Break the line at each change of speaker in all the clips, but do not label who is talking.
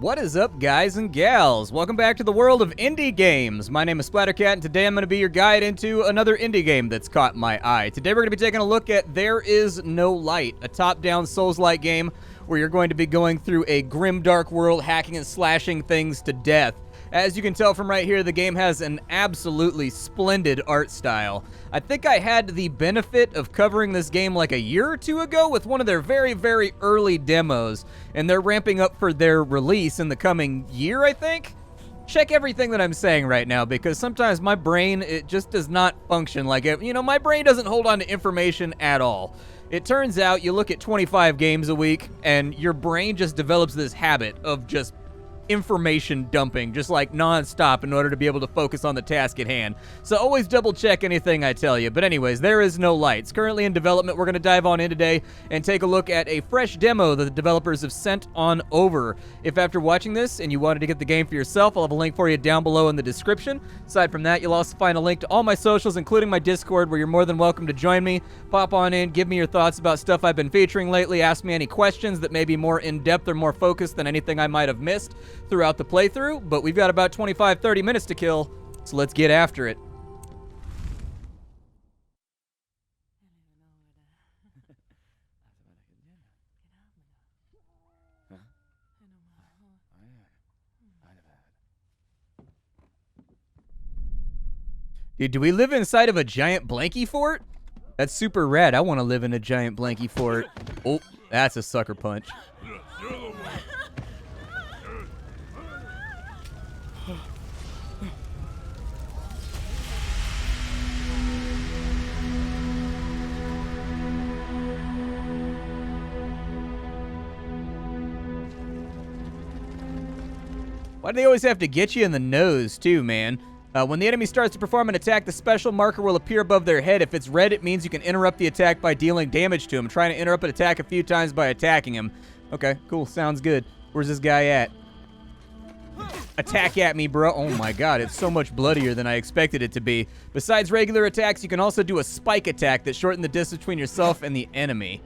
What is up, guys and gals? Welcome back to the world of indie games. My name is Splat, and today I'm going to be your guide into another indie game that's caught my eye. Today we're going to be taking a look at There Is No Light, a top-down Souls-like game where you're going to be going through a grim, dark world, hacking and slashing things to death. As you can tell from right here, the game has an absolutely splendid art style. I think I had the benefit of covering this game like a year or two ago with one of their very, very early demos, and they're ramping up for their release in the coming year, I think? Check everything that I'm saying right now, because sometimes my brain, it just does not function like it. You know, my brain doesn't hold on to information at all. It turns out you look at 25 games a week, and your brain just develops this habit of just information dumping, just like non-stop in order to be able to focus on the task at hand. So always double check anything I tell you. But anyways, There Is No Light. It's currently in development. We're going to dive on in today and take a look at a fresh demo that the developers have sent on over. If after watching this and you wanted to get the game for yourself, I'll have a link for you down below in the description. Aside from that, you'll also find a link to all my socials, including my Discord, where you're more than welcome to join me. Pop on in, give me your thoughts about stuff I've been featuring lately, ask me any questions that may be more in-depth or more focused than anything I might have missed throughout the playthrough, but we've got about 25-30 minutes to kill, so let's get after it. Dude, do we live inside of a giant blankie fort? That's super rad. I want to live in a giant blankie fort. Oh, that's a sucker punch. Why do they always have to get you in the nose, too, man? When the enemy starts to perform an attack, the special marker will appear above their head. If it's red, it means you can interrupt the attack by dealing damage to him. Trying to interrupt an attack a few times by attacking him. Okay, cool. Sounds good. Where's this guy at? Attack at me, bro. Oh my god, it's so much bloodier than I expected it to be. Besides regular attacks, you can also do a spike attack that shortens the distance between yourself and the enemy.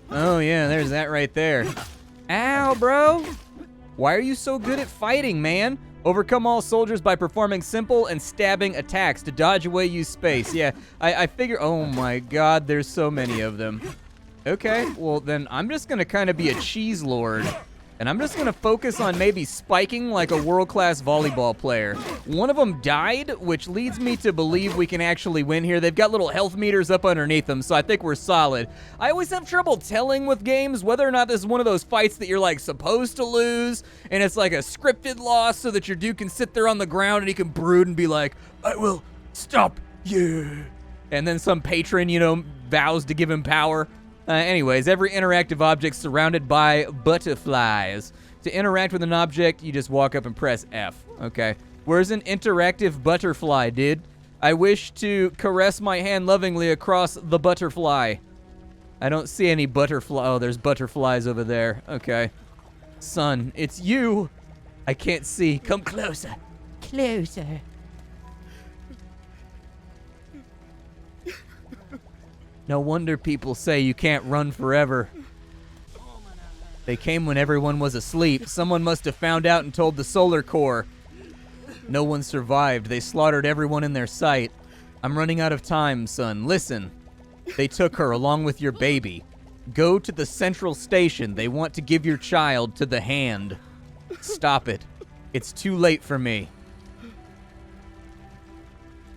Oh yeah, there's that right there. Ow, bro. Why are you so good at fighting, man? Overcome all soldiers by performing simple and stabbing attacks. To dodge away, use space. Yeah, I figure... Oh my god, there's so many of them. Okay, well then I'm just gonna kind of be a cheese lord. And I'm just gonna focus on maybe spiking like a world-class volleyball player. One of them died, which leads me to believe we can actually win here. They've got little health meters up underneath them, so I think we're solid. I always have trouble telling with games whether or not this is one of those fights that you're like supposed to lose, and it's like a scripted loss so that your dude can sit there on the ground and he can brood and be like, I will stop you. And then some patron, you know, vows to give him power. Anyways, every interactive object's surrounded by butterflies. To interact with an object, you just walk up and press F. Okay. Where's an interactive butterfly, dude? I wish to caress my hand lovingly across the butterfly. I don't see any butterfly. Oh, there's butterflies over there. Okay. Son, it's you. I can't see. Come closer. Closer. No wonder people say you can't run forever. They came when everyone was asleep. Someone must have found out and told the Solar Corps. No one survived. They slaughtered everyone in their sight. I'm running out of time, son. Listen. They took her along with your baby. Go to the central station. They want to give your child to the Hand. Stop it. It's too late for me.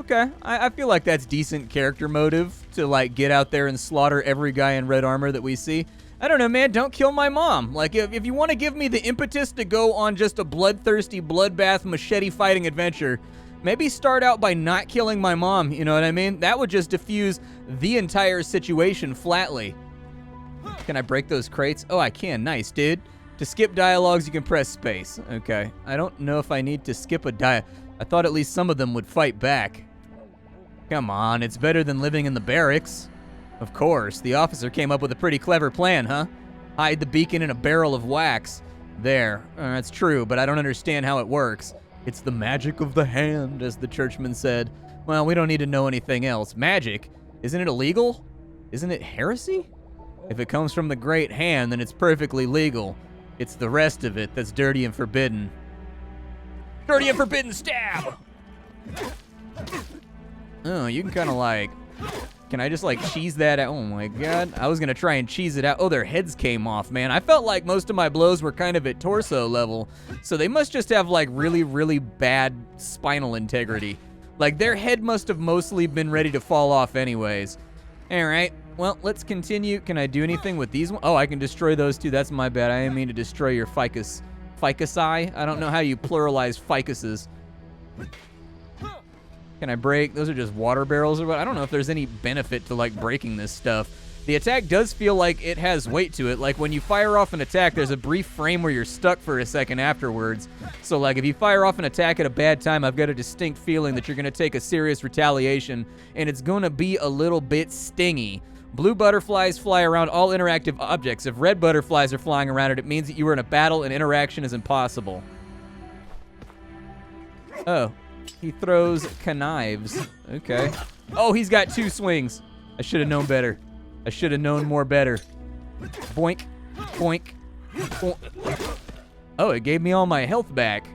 Okay, I feel like that's decent character motive to, like, get out there and slaughter every guy in red armor that we see. I don't know, man, don't kill my mom. Like, if you want to give me the impetus to go on just a bloodthirsty, bloodbath, machete-fighting adventure, maybe start out by not killing my mom, you know what I mean? That would just diffuse the entire situation flatly. Can I break those crates? Oh, I can. Nice, dude. To skip dialogues, you can press space. Okay. I don't know if I need to skip a I thought at least some of them would fight back. Come on, it's better than living in the barracks. Of course, the officer came up with a pretty clever plan, huh? Hide the beacon in a barrel of wax. There, that's true, but I don't understand how it works. It's the magic of the hand, as the churchman said. Well, we don't need to know anything else. Magic? Isn't it illegal? Isn't it heresy? If it comes from the great hand, then it's perfectly legal. It's the rest of it that's dirty and forbidden. Dirty and forbidden stab! Oh, you can kind of like... Can I just like cheese that out? Oh my god. I was going to try and cheese it out. Oh, their heads came off, man. I felt like most of my blows were kind of at torso level. So they must just have like really, really bad spinal integrity. Like their head must have mostly been ready to fall off anyways. All right. Well, let's continue. Can I do anything with these ones? Oh, I can destroy those too. That's my bad. I didn't mean to destroy your ficus. Ficusi? I don't know how you pluralize ficuses. Can I break? Those are just water barrels or what? I don't know if there's any benefit to like breaking this stuff. The attack does feel like it has weight to it. Like when you fire off an attack, there's a brief frame where you're stuck for a second afterwards. So like if you fire off an attack at a bad time, I've got a distinct feeling that you're gonna take a serious retaliation and it's gonna be a little bit stingy. Blue butterflies fly around all interactive objects. If red butterflies are flying around it means that you are in a battle and interaction is impossible. Oh. He throws knives. Okay. Oh, he's got 2 swings. I should have known better. I should have known more better. Boink, boink, boink. Oh, it gave me all my health back.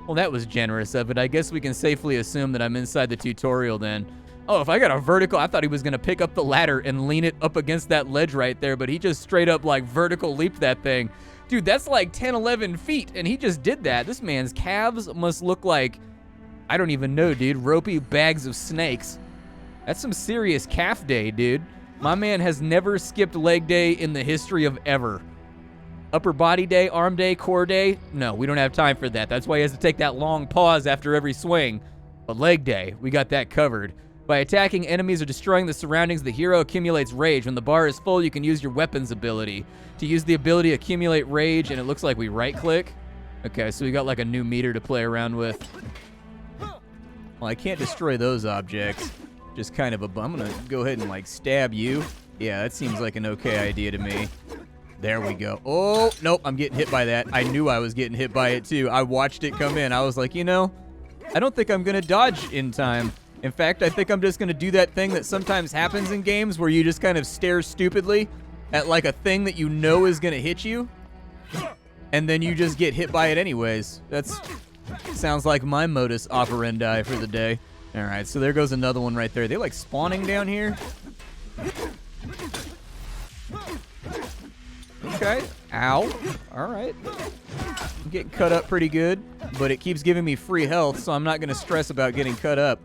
Well, that was generous of it. I guess we can safely assume that I'm inside the tutorial then. Oh, if I got a vertical, I thought he was going to pick up the ladder and lean it up against that ledge right there, but he just straight up like vertical leaped that thing. Dude, that's like 10, 11 feet, and he just did that. This man's calves must look like... I don't even know, dude. Ropey bags of snakes. That's some serious calf day, dude. My man has never skipped leg day in the history of ever. Upper body day, arm day, core day? No, we don't have time for that. That's why he has to take that long pause after every swing. But leg day, we got that covered. By attacking enemies or destroying the surroundings, the hero accumulates rage. When the bar is full, you can use your weapons ability. To use the ability, accumulate rage, and it looks like we right-click. Okay, so we got like a new meter to play around with. Well, I can't destroy those objects. Just kind of a bum. I'm gonna go ahead and like stab you. Yeah, that seems like an okay idea to me. There we go. Oh, nope, I'm getting hit by that. I knew I was getting hit by it too. I watched it come in. I was like, you know, I don't think I'm gonna dodge in time. In fact, I think I'm just gonna do that thing that sometimes happens in games where you just kind of stare stupidly at like a thing that you know is gonna hit you, and then you just get hit by it anyways. That's... sounds like my modus operandi for the day. All right, so there goes another one right there. Are they like spawning down here? Okay. Ow. All right. I'm getting cut up pretty good, but it keeps giving me free health, so I'm not going to stress about getting cut up.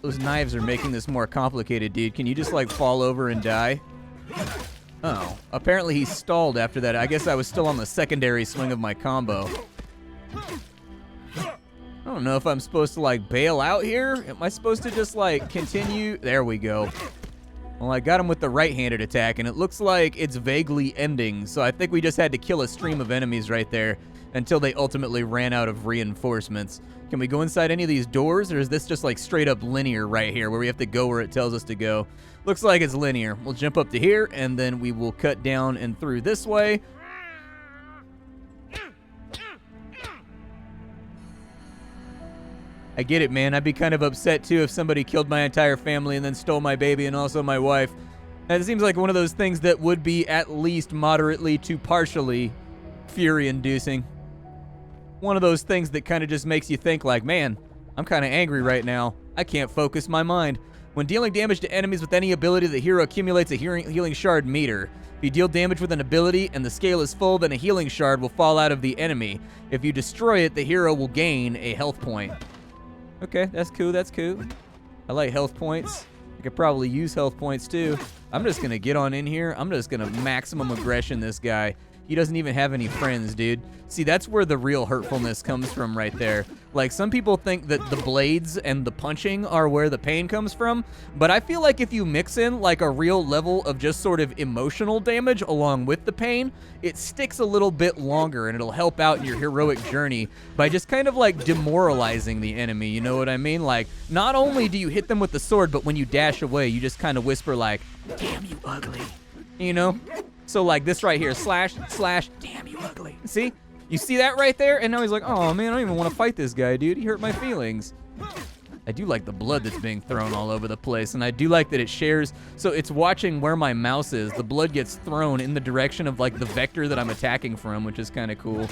Those knives are making this more complicated, dude. Can you just like fall over and die? Oh. Apparently he stalled after that. I guess I was still on the secondary swing of my combo. I don't know if I'm supposed to like bail out here. Am I supposed to just like continue? There we go. Well, I got him with the right-handed attack, and it looks like it's vaguely ending, so I think we just had to kill a stream of enemies right there until they ultimately ran out of reinforcements. Can we go inside any of these doors, or is this just like straight up linear right here where we have to go where it tells us to go? Looks like it's linear. We'll jump up to here, and then we will cut down and through this way. I get it, man. I'd be kind of upset, too, if somebody killed my entire family and then stole my baby and also my wife. That seems like one of those things that would be at least moderately to partially fury-inducing. One of those things that kind of just makes you think like, man, I'm kind of angry right now. I can't focus my mind. When dealing damage to enemies with any ability, the hero accumulates a healing shard meter. If you deal damage with an ability and the scale is full, then a healing shard will fall out of the enemy. If you destroy it, the hero will gain a health point. Okay, that's cool, that's cool. I like health points. I could probably use health points too. I'm just gonna get on in here. I'm just gonna maximum aggression this guy. He doesn't even have any friends, dude. See, that's where the real hurtfulness comes from right there. Like, some people think that the blades and the punching are where the pain comes from, but I feel like if you mix in, like, a real level of just sort of emotional damage along with the pain, it sticks a little bit longer, and it'll help out in your heroic journey by just kind of, like, demoralizing the enemy, you know what I mean? Like, not only do you hit them with the sword, but when you dash away, you just kind of whisper, like, damn you ugly, you know? So like this right here, slash, slash, damn you ugly. See? You see that right there? And now he's like, oh man, I don't even want to fight this guy, dude. He hurt my feelings. I do like the blood that's being thrown all over the place, and I do like that it shares, so it's watching where my mouse is. The blood gets thrown in the direction of like the vector that I'm attacking from, which is kind of cool.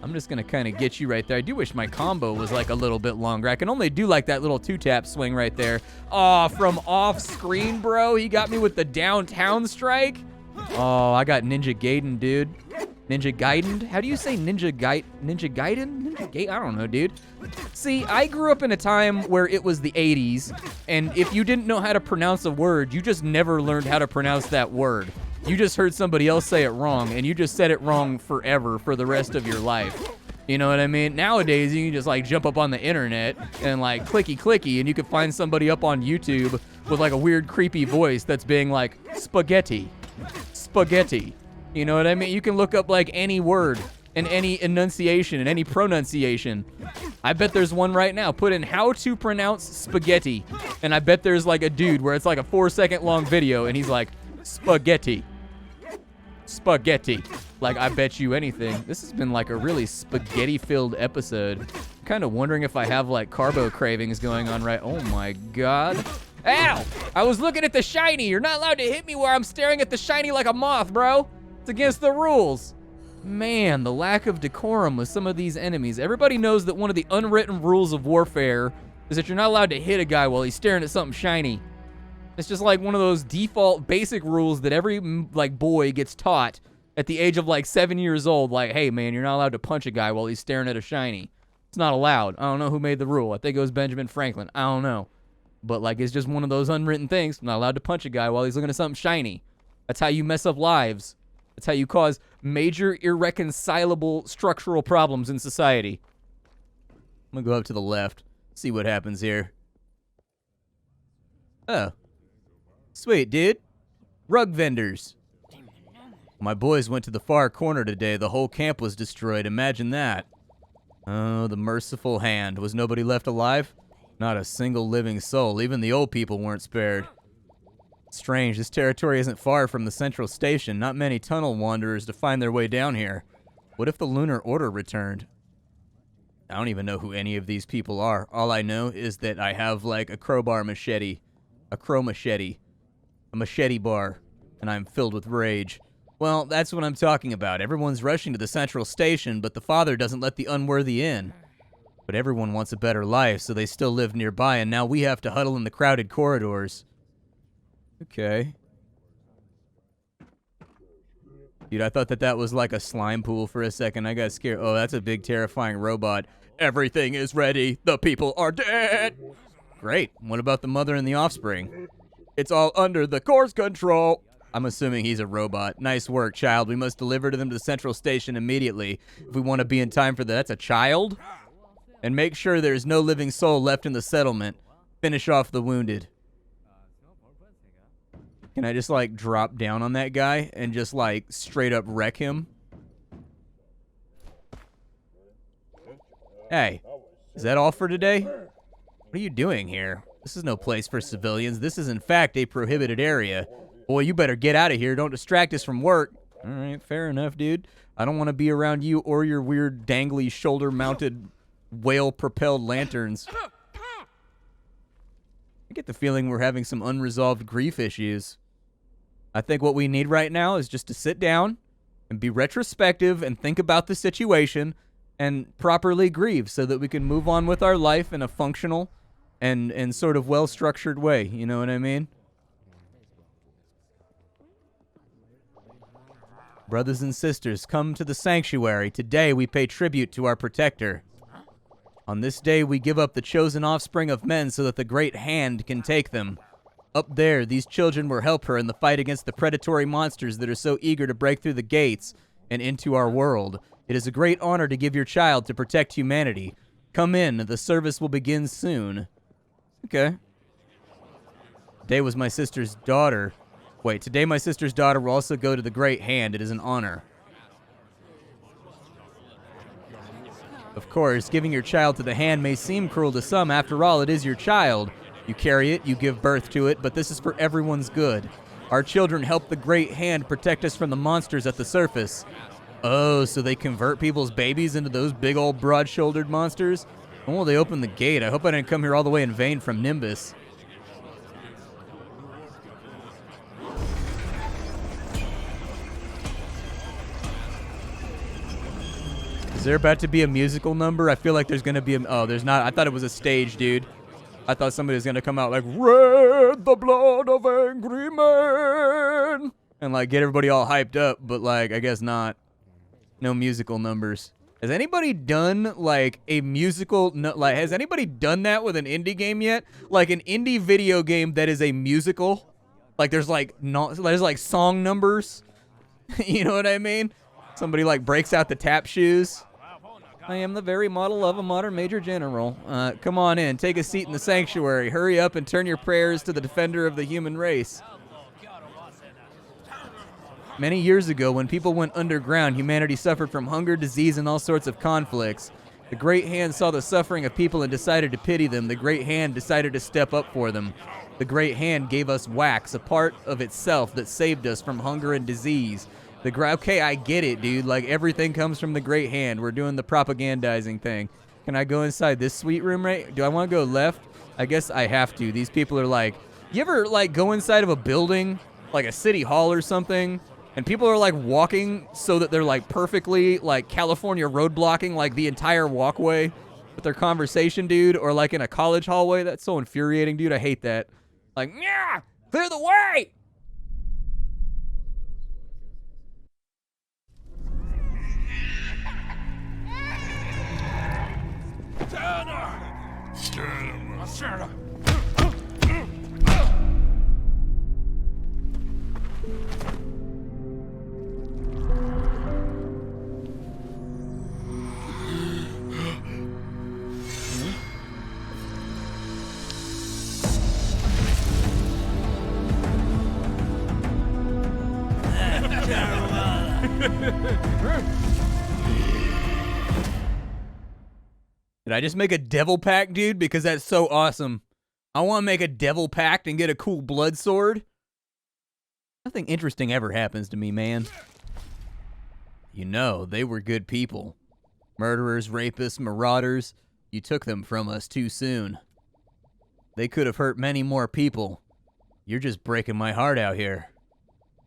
I'm just gonna kind of get you right there. I do wish my combo was like a little bit longer. I can only do like that little 2-tap swing right there. Oh, from off screen, bro. He got me with the downtown strike. Oh, I got Ninja Gaiden, dude. Ninja Gaiden? How do you say Ninja Gaiden? Ninja Gaiden? I don't know, dude. See, I grew up in a time where it was the 80s, and if you didn't know how to pronounce a word, you just never learned how to pronounce that word. You just heard somebody else say it wrong, and you just said it wrong forever for the rest of your life. You know what I mean? Nowadays, you can just like jump up on the internet and like clicky, and you can find somebody up on YouTube with like a weird, creepy voice that's being like, spaghetti. You know what I mean? You can look up like any word and any enunciation and any pronunciation. I bet there's one right now. Put in how to pronounce spaghetti, and I bet there's like a dude where it's like a 4-second long video, and he's like, spaghetti. Like, I bet you anything. This has been like a really spaghetti-filled episode. I'm kind of wondering if I have like carbo cravings going on right. Oh my God. Ow! I was looking at the shiny. You're not allowed to hit me where I'm staring at the shiny like a moth, bro. It's against the rules. Man, the lack of decorum with some of these enemies. Everybody knows that one of the unwritten rules of warfare is that you're not allowed to hit a guy while he's staring at something shiny. It's just like one of those default basic rules that every like boy gets taught at the age of like 7 years old. Like, hey man, you're not allowed to punch a guy while he's staring at a shiny. It's not allowed. I don't know who made the rule. I think it was Benjamin Franklin. I don't know. But like, it's just one of those unwritten things. I'm not allowed to punch a guy while he's looking at something shiny. That's how you mess up lives. That's how you cause major irreconcilable structural problems in society. I'm gonna go up to the left, see what happens here. Oh. Sweet, dude. Rug vendors. My boys went to the far corner today. The whole camp was destroyed. Imagine that. Oh, the merciful hand. Was nobody left alive? Not a single living soul. Even the old people weren't spared. Strange, this territory isn't far from the central station. Not many tunnel wanderers to find their way down here. What if the Lunar Order returned? I don't even know who any of these people are. All I know is that I have, like, a crowbar machete. A crow machete. A machete bar. And I'm filled with rage. Well, that's what I'm talking about. Everyone's rushing to the central station, but the father doesn't let the unworthy in. But everyone wants a better life, so they still live nearby, and now we have to huddle in the crowded corridors. Okay. Dude, I thought that was like a slime pool for a second. I got scared. Oh, that's a big, terrifying robot. Everything is ready. The people are dead. Great. What about the mother and the offspring? It's all under the course control. I'm assuming he's a robot. Nice work, child. We must deliver them to the central station immediately if we want to be in time for that. That's a child? And make sure there's no living soul left in the settlement. Finish off the wounded. Can I just, like, drop down on that guy and just, like, straight up wreck him? Hey, is that all for today? What are you doing here? This is no place for civilians. This is, in fact, a prohibited area. Boy, you better get out of here. Don't distract us from work. All right, fair enough, dude. I don't want to be around you or your weird, dangly, shoulder-mounted, whale-propelled lanterns. I get the feeling we're having some unresolved grief issues. I think what we need right now is just to sit down and be retrospective and think about the situation and properly grieve so that we can move on with our life in a functional and sort of well-structured way. You know what I mean? Brothers and sisters, come to the sanctuary. Today we pay tribute to our protector. On this day we give up the chosen offspring of men so that the great hand can take them. Up there, these children will help her in the fight against the predatory monsters that are so eager to break through the gates and into our world. It is a great honor to give your child to protect humanity. Come in, the service will begin soon. Okay. Today was my sister's daughter. Wait, today my sister's daughter will also go to the Great Hand. It is an honor. Of course, giving your child to the hand may seem cruel to some. After all, it is your child. You carry it, you give birth to it, but this is for everyone's good. Our children help the Great Hand protect us from the monsters at the surface. Oh, so they convert people's babies into those big old broad-shouldered monsters? Oh, they opened the gate. I hope I didn't come here all the way in vain from Nimbus. Is there about to be a musical number? I feel like there's going to be a... Oh, there's not. I thought it was a stage, dude. I thought somebody was going to come out like, "Red, the blood of angry men," and, like, get everybody all hyped up, but, like, I guess not. No musical numbers. Has anybody done, like, a musical... like, has anybody done that with an indie game yet? Like, an indie video game that is a musical? Like, there's, like, song numbers? You know what I mean? Somebody, like, breaks out the tap shoes. I am the very model of a modern major general. Come on in. Take a seat in the sanctuary. Hurry up and turn your prayers to the defender of the human race. Many years ago, when people went underground, humanity suffered from hunger, disease, and all sorts of conflicts. The Great Hand saw the suffering of people and decided to pity them. The Great Hand decided to step up for them. The Great Hand gave us wax, a part of itself that saved us from hunger and disease. Okay, I get it, dude. Like, everything comes from the Great Hand. We're doing the propagandizing thing. Can I go inside this sweet room, right? Do I want to go left? I guess I have to. These people are like... You ever, like, go inside of a building, like a city hall or something, and people are, like, walking so that they're, like, perfectly, like, California road blocking, like, the entire walkway with their conversation, dude? Or, like, in a college hallway? That's so infuriating, dude. I hate that. Like, yeah, clear the way! Did I just make a devil pact, dude? Because that's so awesome. I want to make a devil pact and get a cool blood sword. Nothing interesting ever happens to me, man. You know, they were good people. Murderers, rapists, marauders. You took them from us too soon. They could have hurt many more people. You're just breaking my heart out here.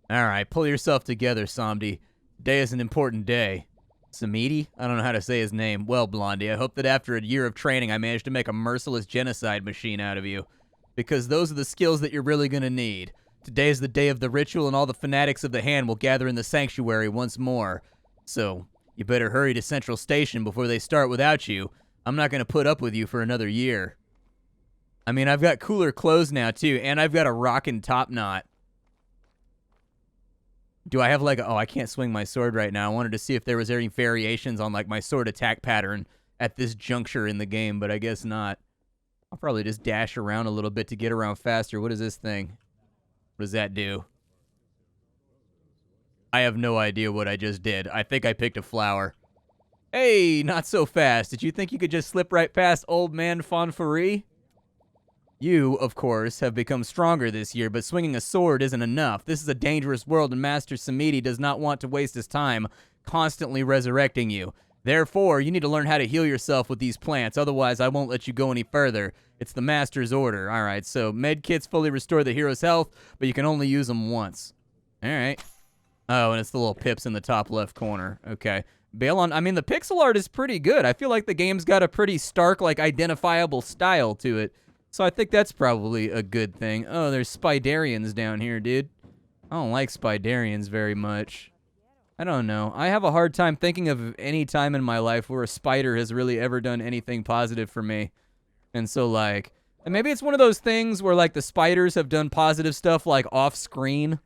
Alright, pull yourself together, Samdi. Today is an important day. Samidi? I don't know how to say his name. Well, Blondie, I hope that after a year of training I managed to make a merciless genocide machine out of you. Because those are the skills that you're really gonna need. Today is the day of the ritual and all the fanatics of the hand will gather in the sanctuary once more. So, you better hurry to Central Station before they start without you. I'm not gonna put up with you for another year. I mean, I've got cooler clothes now, too, and I've got a rockin' top knot. Do I have, like, oh, I can't swing my sword right now. I wanted to see if there was any variations on, like, my sword attack pattern at this juncture in the game, but I guess not. I'll probably just dash around a little bit to get around faster. What is this thing? What does that do? I have no idea what I just did. I think I picked a flower. Hey, not so fast. Did you think you could just slip right past old man Fonfari? You, of course, have become stronger this year, but swinging a sword isn't enough. This is a dangerous world, and Master Samidi does not want to waste his time constantly resurrecting you. Therefore, you need to learn how to heal yourself with these plants, otherwise I won't let you go any further. It's the Master's order. Alright, so med kits fully restore the hero's health, but you can only use them once. Alright. Oh, and it's the little pips in the top left corner. Okay. Balon, I mean, the pixel art is pretty good. I feel like the game's got a pretty stark, like, identifiable style to it. So I think that's probably a good thing. Oh, there's Spidarians down here, dude. I don't like Spidarians very much. I don't know. I have a hard time thinking of any time in my life where a spider has really ever done anything positive for me. And so, like, and maybe it's one of those things where, like, the spiders have done positive stuff, like, off-screen.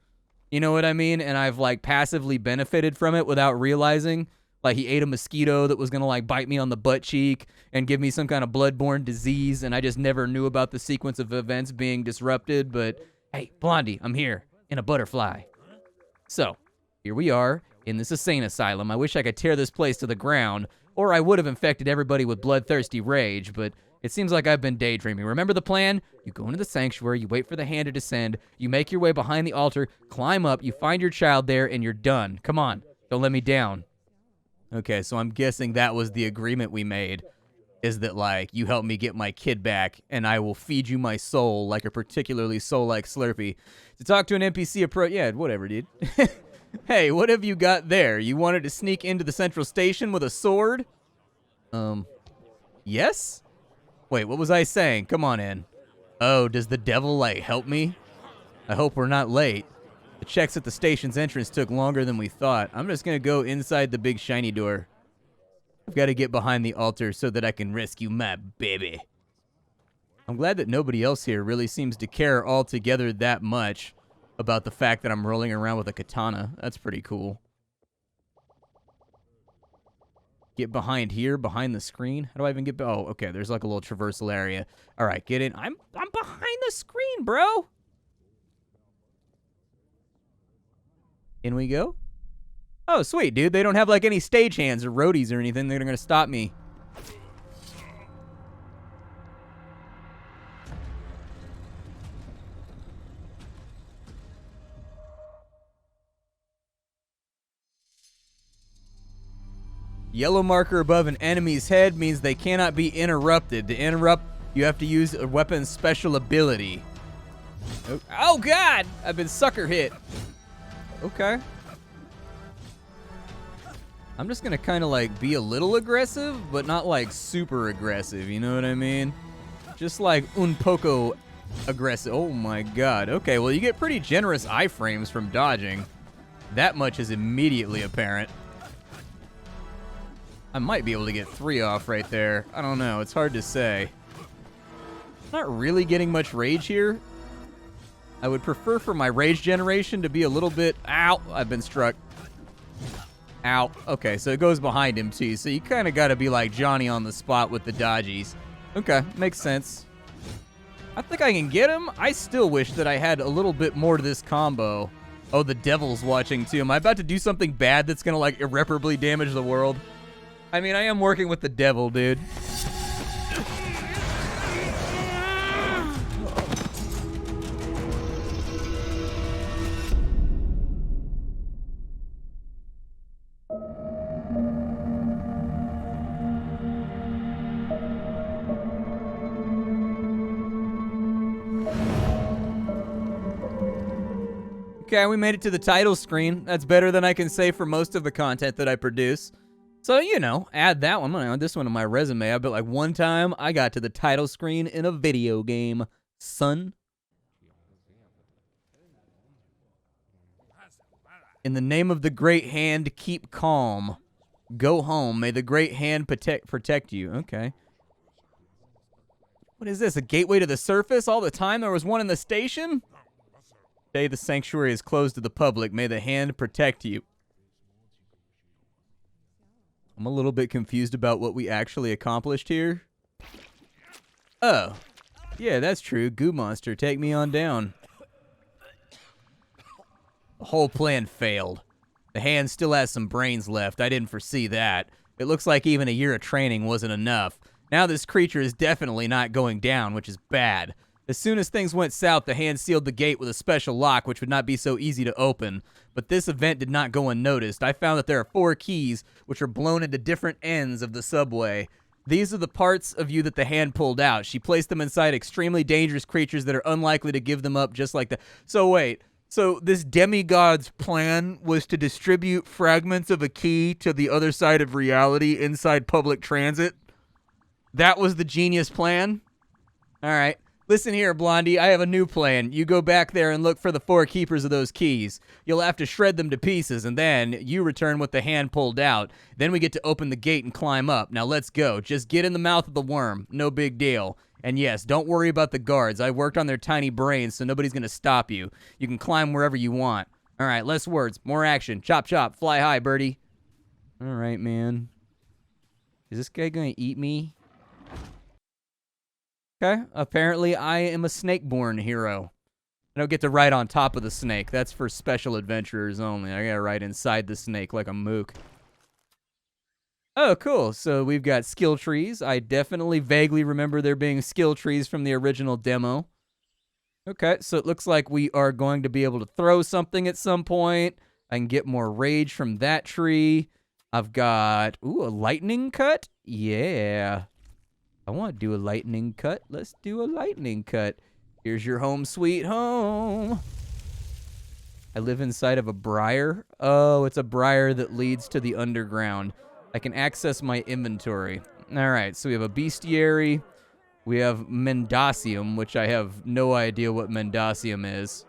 You know what I mean? And I've, like, passively benefited from it without realizing. Like, he ate a mosquito that was going to, like, bite me on the butt cheek and give me some kind of bloodborne disease, and I just never knew about the sequence of events being disrupted, but, hey, Blondie, I'm here, in a butterfly. So, here we are, in this insane asylum. I wish I could tear this place to the ground, or I would have infected everybody with bloodthirsty rage, but it seems like I've been daydreaming. Remember the plan? You go into the sanctuary, you wait for the hand to descend, you make your way behind the altar, climb up, you find your child there, and you're done. Come on, don't let me down. Okay, so I'm guessing that was the agreement we made. is that, like, you help me get my kid back, and I will feed you my soul like a particularly soul-like Slurpee. To talk to an NPC approach... Yeah, whatever, dude. Hey, what have you got there? You wanted to sneak into the central station with a sword? Yes? Wait, what was I saying? Come on in. Oh, does the devil, like, help me? I hope we're not late. The checks at the station's entrance took longer than we thought. I'm just gonna go inside the big shiny door. I've got to get behind the altar so that I can rescue my baby. I'm glad that nobody else here really seems to care altogether that much about the fact that I'm rolling around with a katana. That's pretty cool. Get behind here, behind the screen. How do I even get... Oh, okay, there's like a little traversal area. All right, get in. I'm behind the screen, bro. In we go. Oh, sweet, dude. They don't have, like, any stagehands or roadies or anything. They're going to stop me. Yellow marker above an enemy's head means they cannot be interrupted. To interrupt, you have to use a weapon's special ability. Oh, God! I've been sucker hit. Okay. I'm just gonna kind of like be a little aggressive, but not like super aggressive, you know what I mean? Just like un poco aggressive. Oh my god. Okay, well you get pretty generous iframes from dodging. That much is immediately apparent. I might be able to get 3 off right there. I don't know, it's hard to say. Not really getting much rage here. I would prefer for my rage generation to be a little bit... Ow! I've been struck. Ow. Okay, so it goes behind him, too. So you kind of got to be like Johnny on the spot with the dodgies. Okay, makes sense. I think I can get him. I still wish that I had a little bit more to this combo. Oh, the devil's watching, too. Am I about to do something bad that's going to, like, irreparably damage the world? I mean, I am working with the devil, dude. Okay, we made it to the title screen. That's better than I can say for most of the content that I produce. So, you know, add that one. I'm gonna add this one to my resume. I bet like one time I got to the title screen in a video game, son. In the name of the great hand, keep calm. Go home. May the great hand protect you. Okay. What is this, a gateway to the surface all the time? There was one in the station? Today the sanctuary is closed to the public. May the hand protect you. I'm a little bit confused about what we actually accomplished here. Oh. Yeah, that's true. Goo Monster, take me on down. The whole plan failed. The hand still has some brains left. I didn't foresee that. It looks like even a year of training wasn't enough. Now this creature is definitely not going down, which is bad. As soon as things went south, the hand sealed the gate with a special lock, which would not be so easy to open. But this event did not go unnoticed. I found that there are 4 keys, which are blown into different ends of the subway. These are the parts of you that the hand pulled out. She placed them inside extremely dangerous creatures that are unlikely to give them up just like that. So wait, so this demigod's plan was to distribute fragments of a key to the other side of reality inside public transit? That was the genius plan? All right. Listen here, Blondie, I have a new plan. You go back there and look for the 4 keepers of those keys. You'll have to shred them to pieces, and then you return with the hand pulled out. Then we get to open the gate and climb up. Now let's go. Just get in the mouth of the worm. No big deal. And yes, don't worry about the guards. I worked on their tiny brains, so nobody's going to stop you. You can climb wherever you want. All right, less words, more action. Chop, chop, fly high, birdie. All right, man. Is this guy going to eat me? Okay, apparently I am a snake-born hero. I don't get to ride on top of the snake. That's for special adventurers only. I gotta ride inside the snake like a mook. Oh, cool. So we've got skill trees. I definitely vaguely remember there being skill trees from the original demo. Okay, so it looks like we are going to be able to throw something at some point. I can get more rage from that tree. I've got, ooh, a lightning cut? Yeah. I want to do a lightning cut. Let's do a lightning cut. Here's your home sweet home. I live inside of a briar. Oh, it's a briar that leads to the underground. I can access my inventory. All right, so we have a bestiary. We have Mendacium, which I have no idea what Mendacium is.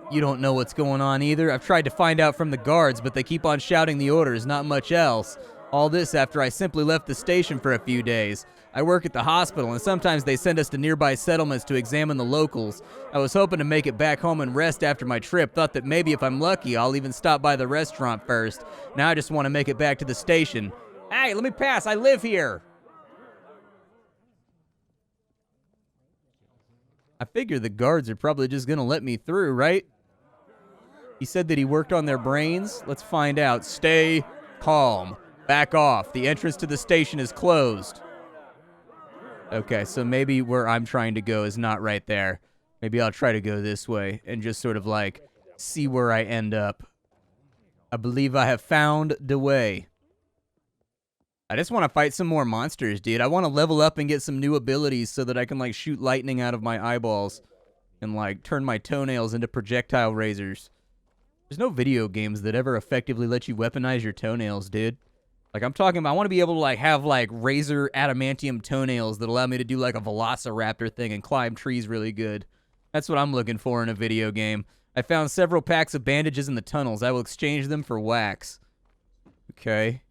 You don't know what's going on either? I've tried to find out from the guards, but they keep on shouting the orders, not much else. All this after I simply left the station for a few days. I work at the hospital, and sometimes they send us to nearby settlements to examine the locals. I was hoping to make it back home and rest after my trip. Thought that maybe if I'm lucky, I'll even stop by the restaurant first. Now I just want to make it back to the station. Hey, let me pass. I live here. I figure the guards are probably just going to let me through, right? He said that he worked on their brains. Let's find out. Stay calm. Back off. The entrance to the station is closed. Okay, so maybe where I'm trying to go is not right there. Maybe I'll try to go this way and just sort of like see where I end up. I believe I have found the way. I just want to fight some more monsters, dude. I want to level up and get some new abilities so that I can like shoot lightning out of my eyeballs and like turn my toenails into projectile razors. There's no video games that ever effectively let you weaponize your toenails, dude. Like, I'm talking about, I want to be able to, like, have, like, razor adamantium toenails that allow me to do, like, a velociraptor thing and climb trees really good. That's what I'm looking for in a video game. I found several packs of bandages in the tunnels. I will exchange them for wax. Okay.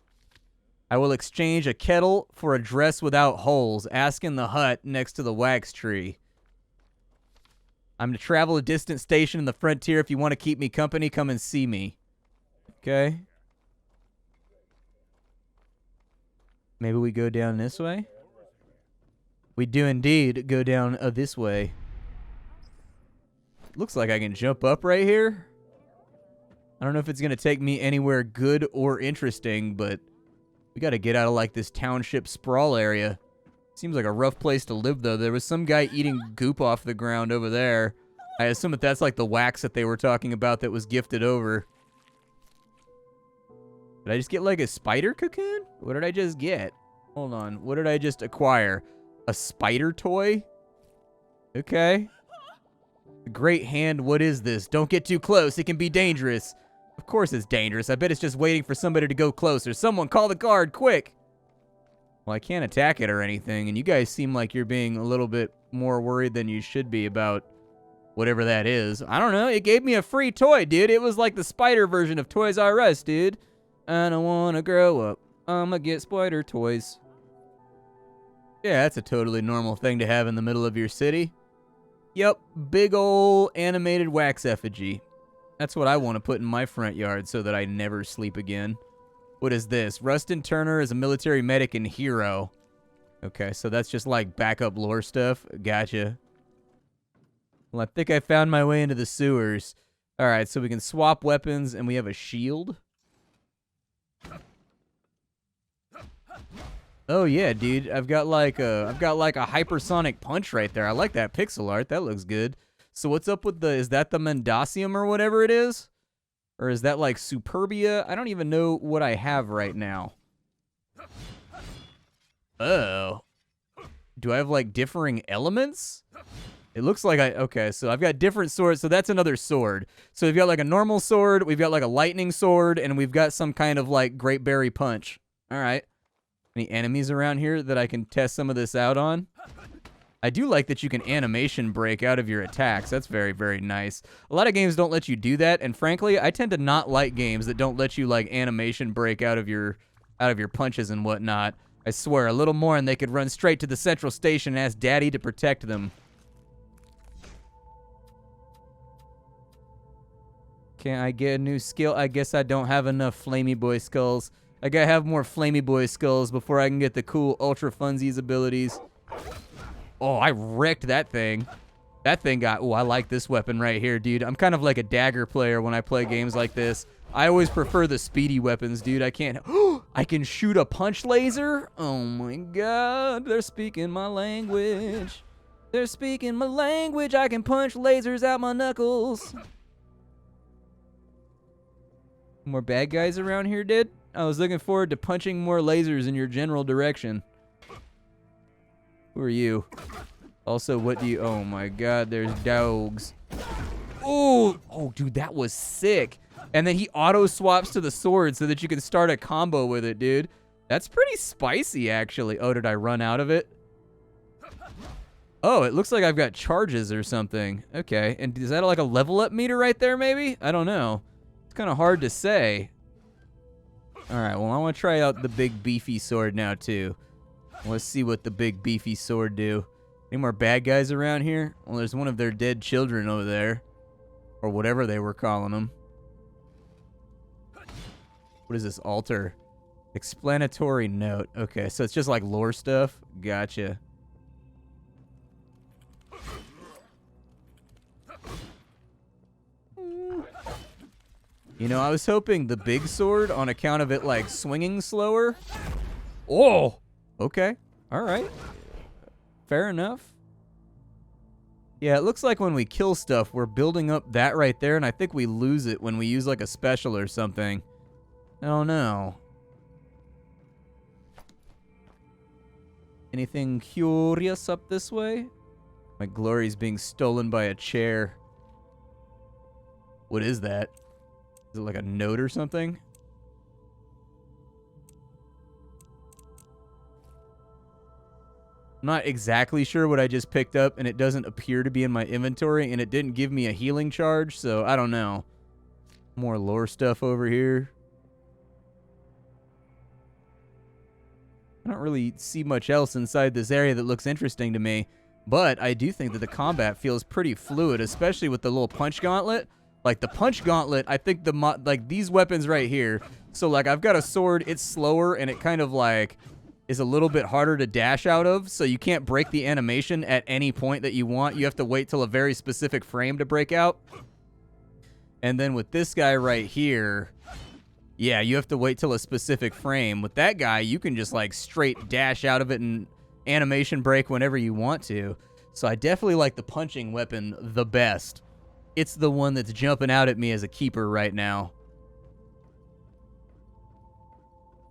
I will exchange a kettle for a dress without holes. Ask in the hut next to the wax tree. I'm to travel a distant station in the frontier. If you want to keep me company, come and see me. Okay. Maybe we go down this way? We do indeed go down this way. Looks like I can jump up right here. I don't know if it's going to take me anywhere good or interesting, but we got to get out of like this township sprawl area. Seems like a rough place to live, though. There was some guy eating goop off the ground over there. I assume that that's like the wax that they were talking about that was gifted over. Did I just get like a spider cocoon? What did I just get? Hold on. What did I just acquire? A spider toy? Okay. A great hand. What is this? Don't get too close. It can be dangerous. Of course it's dangerous. I bet it's just waiting for somebody to go closer. Someone call the guard, quick. Well, I can't attack it or anything, and you guys seem like you're being a little bit more worried than you should be about whatever that is. I don't know. It gave me a free toy, dude. It was like the spider version of Toys R Us, dude. I don't want to grow up. I'ma get spider toys. Yeah, that's a totally normal thing to have in the middle of your city. Yep, big ol' animated wax effigy. That's what I want to put in my front yard so that I never sleep again. What is this? Rustin Turner is a military medic and hero. Okay, so that's just like backup lore stuff. Gotcha. Well, I think I found my way into the sewers. All right, so we can swap weapons and we have a shield. Oh yeah, dude. I've got like a hypersonic punch right there. I like that pixel art. That looks good. So what's up with is that the Mendacium or whatever it is? Or is that like Superbia? I don't even know what I have right now. Oh. Do I have like differing elements? It looks like okay, so I've got different swords. So that's another sword. So we've got like a normal sword, we've got like a lightning sword, and we've got some kind of like great berry punch. All right. Any enemies around here that I can test some of this out on? I do like that you can animation break out of your attacks. That's very, very nice. A lot of games don't let you do that, and frankly, I tend to not like games that don't let you like animation break out of your punches and whatnot. I swear, a little more and they could run straight to the central station and ask Daddy to protect them. Can I get a new skill? I guess I don't have enough Flamey Boy skulls. I gotta have more Flamey Boy skulls before I can get the cool Ultra Funsies abilities. Oh, I wrecked that thing. That thing got... Oh, I like this weapon right here, dude. I'm kind of like a dagger player when I play games like this. I always prefer the speedy weapons, dude. I can't... I can shoot a punch laser? Oh, my God. They're speaking my language. They're speaking my language. I can punch lasers out my knuckles. More bad guys around here, dude? I was looking forward to punching more lasers in your general direction. Who are you? Also, what do you... Oh, my God. There's dogs. Oh, dude, that was sick. And then he auto-swaps to the sword so that you can start a combo with it, dude. That's pretty spicy, actually. Oh, did I run out of it? Oh, it looks like I've got charges or something. Okay, and is that like a level up meter right there, maybe? I don't know. It's kind of hard to say. All right, well, I want to try out the big beefy sword now, too. Let's see what the big beefy sword do. Any more bad guys around here? Well, there's one of their dead children over there. Or whatever they were calling them. What is this altar? Explanatory note. Okay, so it's just like lore stuff. Gotcha. You know, I was hoping the big sword on account of it, like, swinging slower. Oh! Okay. All right. Fair enough. Yeah, it looks like when we kill stuff, we're building up that right there, and I think we lose it when we use, like, a special or something. I don't know. Anything curious up this way? My glory's being stolen by a chair. What is that? Is it like a note or something? I'm not exactly sure what I just picked up, and it doesn't appear to be in my inventory, and it didn't give me a healing charge, so I don't know. More lore stuff over here. I don't really see much else inside this area that looks interesting to me, but I do think that the combat feels pretty fluid, especially with the little punch gauntlet. Like, the punch gauntlet, I think like, these weapons right here. So, like, I've got a sword, it's slower, and it kind of, like, is a little bit harder to dash out of, so you can't break the animation at any point that you want. You have to wait till a very specific frame to break out. And then with this guy right here, yeah, you have to wait till a specific frame. With that guy, you can just, like, straight dash out of it and animation break whenever you want to. So I definitely like the punching weapon the best. It's the one that's jumping out at me as a keeper right now.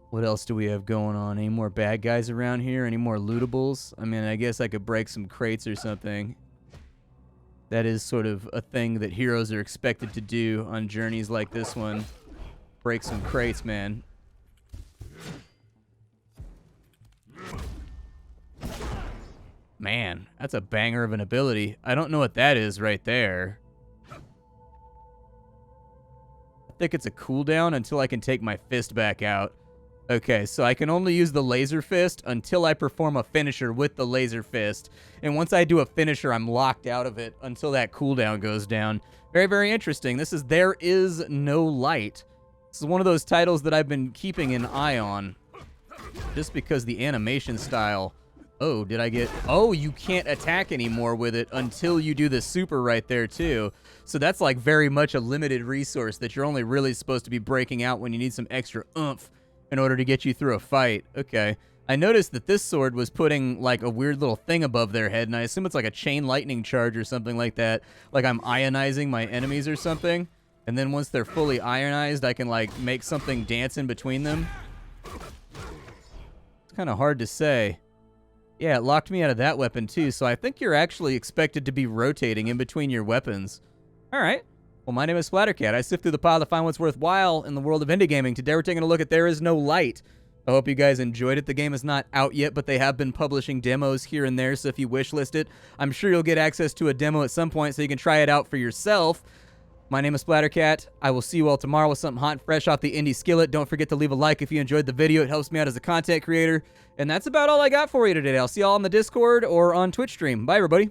What else do we have going on? Any more bad guys around here? Any more lootables? I mean, I guess I could break some crates or something. That is sort of a thing that heroes are expected to do on journeys like this one. Break some crates, man. Man, that's a banger of an ability. I don't know what that is right there. I think it's a cooldown until I can take my fist back out. Okay, so I can only use the laser fist until I perform a finisher with the laser fist. And once I do a finisher, I'm locked out of it until that cooldown goes down. Very, very interesting. This is There Is No Light. This is one of those titles that I've been keeping an eye on. Just because the animation style... Oh, did I get... Oh, you can't attack anymore with it until you do the super right there, too. So that's like very much a limited resource that you're only really supposed to be breaking out when you need some extra oomph in order to get you through a fight. Okay. I noticed that this sword was putting like a weird little thing above their head, and I assume it's like a chain lightning charge or something like that. Like I'm ionizing my enemies or something. And then once they're fully ionized, I can like make something dance in between them. It's kind of hard to say. Yeah, it locked me out of that weapon too, so I think you're actually expected to be rotating in between your weapons. All right. Well, my name is Splattercat. I sift through the pile to find what's worthwhile in the world of indie gaming. Today we're taking a look at There Is No Light. I hope you guys enjoyed it. The game is not out yet, but they have been publishing demos here and there, so if you wishlist it, I'm sure you'll get access to a demo at some point so you can try it out for yourself. My name is Splattercat. I will see you all tomorrow with something hot and fresh off the indie skillet. Don't forget to leave a like if you enjoyed the video. It helps me out as a content creator. And that's about all I got for you today. I'll see y'all on the Discord or on Twitch stream. Bye, everybody.